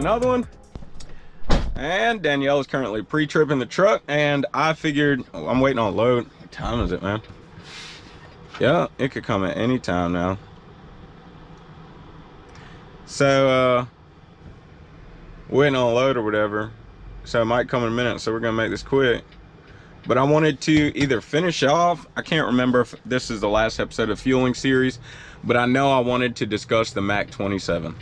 another one. And Danielle is currently pre-tripping the truck, and I figured, I'm waiting on load. What time is it, man? Yeah, it could come at any time now. So, waiting on load or whatever. So it might come in a minute, so we're gonna make this quick. But I wanted to either finish off, I can't remember if this is the last episode of Fueling series, but I know I wanted to discuss the Mac 27.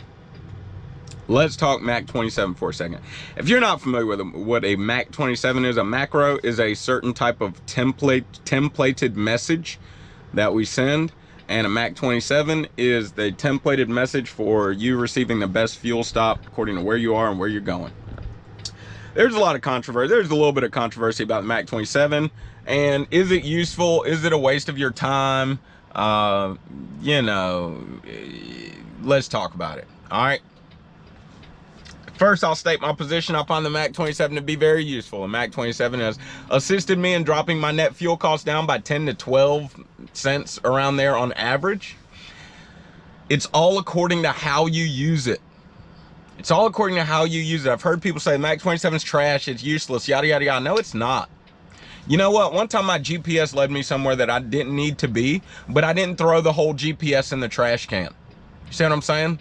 Let's talk Mac 27 for a second. If you're not familiar with what a Mac 27 is, a macro is a certain type of templated message that we send, and a Mac 27 is the templated message for you receiving the best fuel stop according to where you are and where you're going. There's a lot of controversy. There's a little bit of controversy about the Mac 27, and is it useful? Is it a waste of your time? You know, let's talk about it. All right. First, I'll state my position. I find the Mac 27 to be very useful. The Mac 27 has assisted me in dropping my net fuel costs down by 10 to 12 cents around there on average. It's all according to how you use it. It's all according to how you use it. I've heard people say Mac 27 is trash, it's useless, yada, yada, yada. No, it's not. You know what? One time my GPS led me somewhere that I didn't need to be, but I didn't throw the whole GPS in the trash can. You see what I'm saying?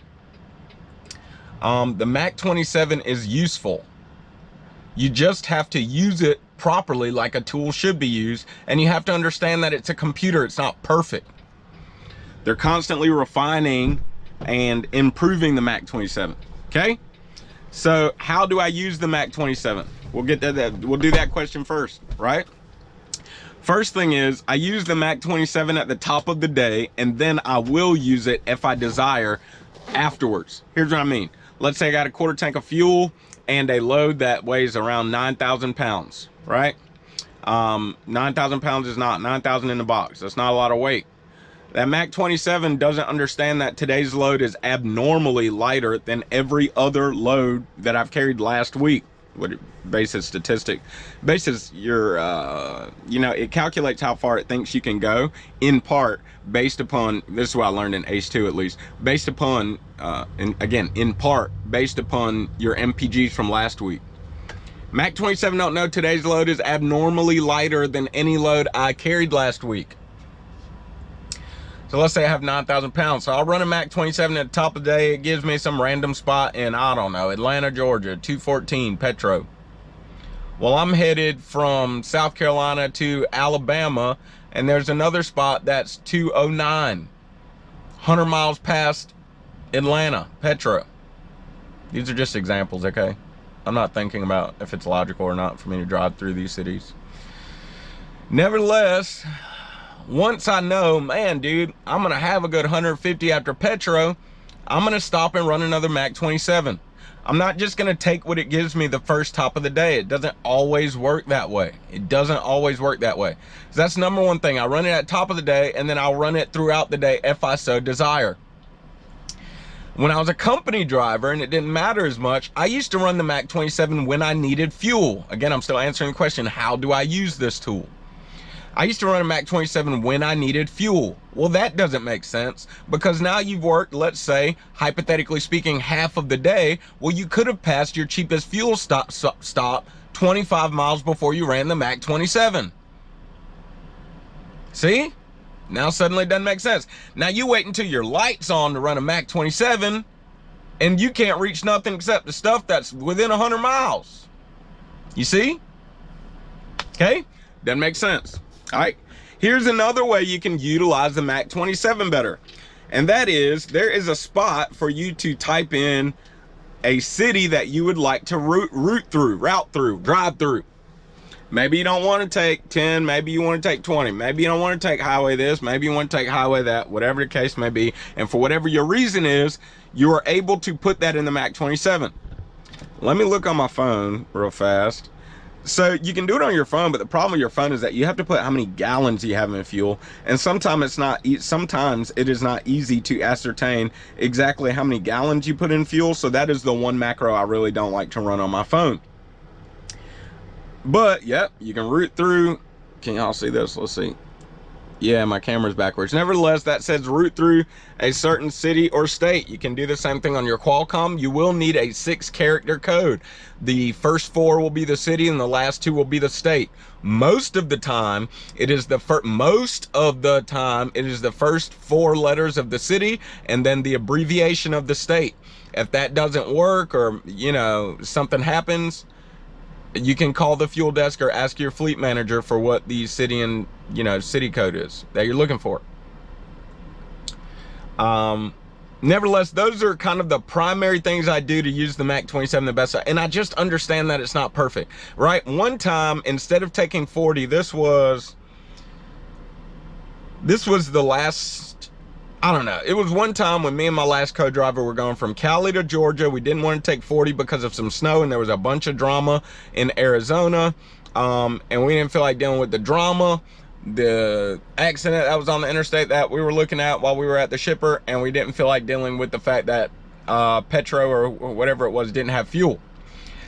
The Mac 27 is useful. You just have to use it properly like a tool should be used, and you have to understand that it's a computer. It's not perfect. They're constantly refining and improving the Mac 27. Okay, so how do I use the Mac 27? We'll get to that. We'll do that question first, right? First thing is, I use the Mac 27 at the top of the day, and then I will use it if I desire afterwards. Here's what I mean. Let's say I got a quarter tank of fuel and a load that weighs around 9,000 pounds, right? 9,000 pounds is not 9,000 in the box. That's not a lot of weight. That Mac 27 doesn't understand that today's load is abnormally lighter than every other load that I've carried last week. What it bases statistic, bases your, you know, it calculates how far it thinks you can go, in part based upon, this is what I learned in ACE 2 at least, based upon, and again, in part based upon your MPGs from last week. Mac 27 don't know today's load is abnormally lighter than any load I carried last week. So let's say I have 9,000 pounds. So I'll run a Mac 27 at the top of the day. It gives me some random spot in, I don't know, Atlanta, Georgia, 214 Petro. Well, I'm headed from South Carolina to Alabama, and there's another spot that's 209, 100 miles past Atlanta, Petro. These are just examples, okay? I'm not thinking about if it's logical or not for me to drive through these cities. Nevertheless, once I know, man, dude, I'm gonna have a good 150 after Petro, I'm gonna stop and run another Mac 27. I'm not just gonna take what it gives me the first top of the day. It doesn't always work that way. It doesn't always work that way. So that's number one thing. I run it at top of the day, and then I'll run it throughout the day if I so desire. When I was a company driver and it didn't matter as much, I used to run the Mac 27 when I needed fuel. Again, I'm still answering the question, how do I use this tool? I used to run a Mac 27 when I needed fuel. Well, that doesn't make sense, because now you've worked, let's say, hypothetically speaking, half of the day. Well, you could have passed your cheapest fuel stop 25 miles before you ran the Mac 27. See? Now suddenly it doesn't make sense. Now you wait until your light's on to run a Mac 27, and you can't reach nothing except the stuff that's within 100 miles. You see? Okay? Doesn't make sense. All right, here's another way you can utilize the Mac 27 better. And that is, there is a spot for you to type in a city that you would like to route through, drive through. Maybe you don't want to take 10, maybe you want to take 20. Maybe you don't want to take highway this, maybe you want to take highway that, whatever the case may be. And for whatever your reason is, you are able to put that in the Mac 27. Let me look on my phone real fast. So you can do it on your phone, but the problem with your phone is that you have to put how many gallons you have in fuel, and sometimes it is not easy to ascertain exactly how many gallons you put in fuel. So that is the one macro I really don't like to run on my phone. But yep, you can route through. Can y'all see this? Let's see. Yeah, my camera's backwards. Nevertheless, that says route through a certain city or state. You can do the same thing on your Qualcomm. You will need a 6-character code. The first 4 will be the city and the last 2 will be the state. Most of the time, it is the first 4 letters of the city and then the abbreviation of the state. If that doesn't work, or something happens, you can call the fuel desk or ask your fleet manager for what the city and city code is that you're looking for. Nevertheless, those are kind of the primary things I do to use the Mac 27 the best. And I just understand that it's not perfect, right? One time, instead of taking 40, this was the last, I don't know. It was one time when me and my last co-driver were going from Cali to Georgia. We didn't want to take 40 because of some snow, and there was a bunch of drama in Arizona. And we didn't feel like dealing with the drama, the accident that was on the interstate that we were looking at while we were at the shipper, and we didn't feel like dealing with the fact that Petro or whatever it was didn't have fuel.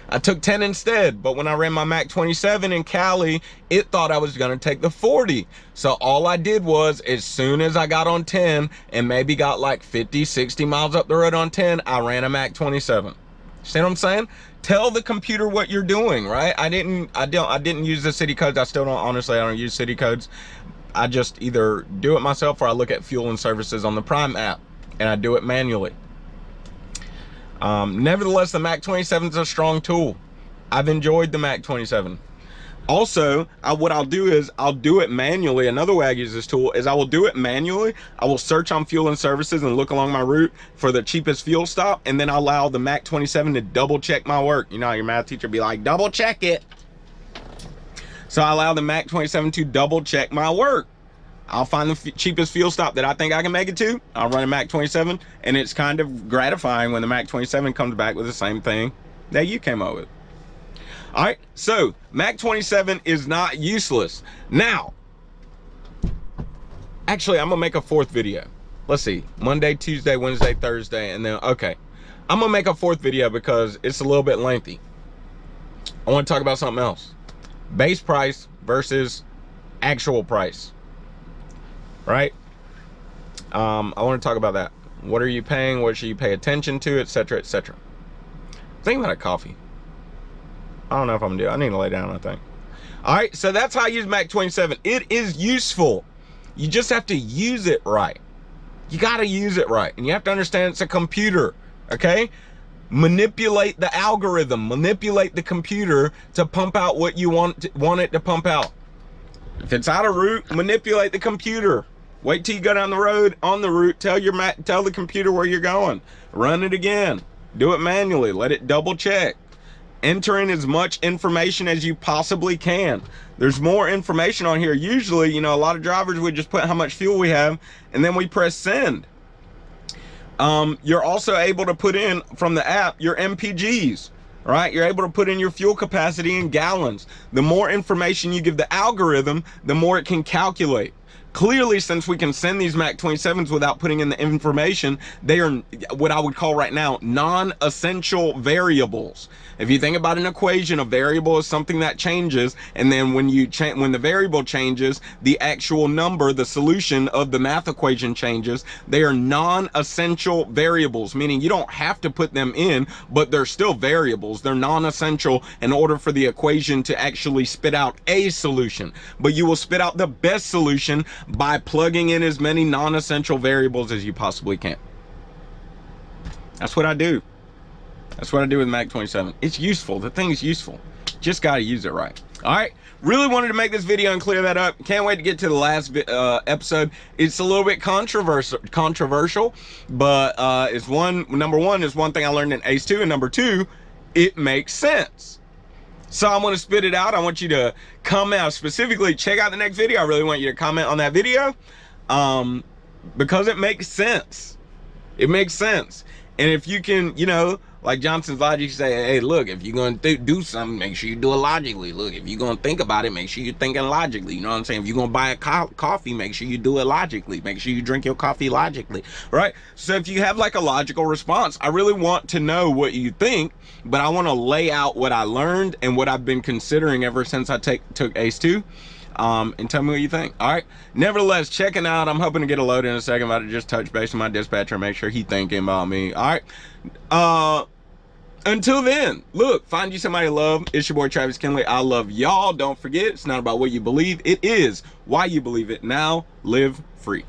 I took 10 instead, but when I ran my Mac 27 in Cali, it thought I was gonna take the 40. So all I did was, as soon as I got on 10 and maybe got like 50, 60 miles up the road on 10, I ran a Mac 27. See what I'm saying? Tell the computer what you're doing, right? I didn't use the city codes. I still don't, honestly, I don't use city codes. I just either do it myself or I look at fuel and services on the Prime app and I do it manually. Nevertheless, the Mac 27 is a strong tool. I've enjoyed the Mac 27. Also, what I'll do is I'll do it manually. Another way I use this tool is I will do it manually. I will search on fuel and services and look along my route for the cheapest fuel stop, and then I'll allow the Mac 27 to double check my work. You know how your math teacher be like, double check it. So I allow the Mac 27 to double check my work. I'll find the cheapest fuel stop that I think I can make it to. I'll run a Mac 27, and it's kind of gratifying when the Mac 27 comes back with the same thing that you came up with. All right, so Mac 27 is not useless. Now, actually, I'm gonna make a 4th video. Let's see, Monday, Tuesday, Wednesday, Thursday, and then, okay. I'm gonna make a 4th video because it's a little bit lengthy. I wanna talk about something else. Base price versus actual price. Right? I want to talk about that. What are you paying? What should you pay attention to, etc., etc. Think about a coffee. I don't know if I'm gonna do it. I need to lay down, I think. All right, so that's how I use Mac 27. It is useful. You just have to use it right. You got to use it right, and you have to understand it's a computer. Okay? Manipulate the algorithm. Manipulate the computer to pump out what you want it to pump out. If it's out of route, manipulate the computer. Wait till you go down the road on the route. Tell the computer where you're going. Run it again. Do it manually. Let it double check. Enter in as much information as you possibly can. There's more information on here. Usually, a lot of drivers would just put how much fuel we have and then we press send. You're also able to put in from the app your MPGs. Right? You're able to put in your fuel capacity in gallons. The more information you give the algorithm, the more it can calculate. Clearly, since we can send these Mac 27s without putting in the information, they are what I would call right now non-essential variables. If you think about an equation, a variable is something that changes, and then when the variable changes, the actual number, the solution of the math equation changes. They are non-essential variables, meaning you don't have to put them in, but they're still variables. They're non-essential in order for the equation to actually spit out a solution. But you will spit out the best solution by plugging in as many non-essential variables as you possibly can. That's what I do. That's what I do with Mac 27. It's useful. The thing is useful. Just got to use it right. All right. Really wanted to make this video and clear that up. Can't wait to get to the last episode. It's a little bit controversial, but number one is one thing I learned in ACE 2, and number 2, it makes sense. So I'm going to spit it out. I want you to comment, specifically check out the next video. I really want you to comment on that video because it makes sense. It makes sense. And if you can, like Johnson's logic say, hey, look, if you're going to do something, make sure you do it logically. Look, if you're going to think about it, make sure you're thinking logically. You know what I'm saying? If you're going to buy a coffee, make sure you do it logically. Make sure you drink your coffee logically, right? So if you have like a logical response, I really want to know what you think, but I want to lay out what I learned and what I've been considering ever since I took ACE 2. and tell me what you think. All right. Nevertheless, checking out. I'm hoping to get a load in a second. About to just touch base with my dispatcher, make sure he's thinking about me. All right. Until then, look, find you somebody to love. It's your boy Travis Kinley. I love y'all. Don't forget, it's not about what you believe. It is why you believe it. Now, live free.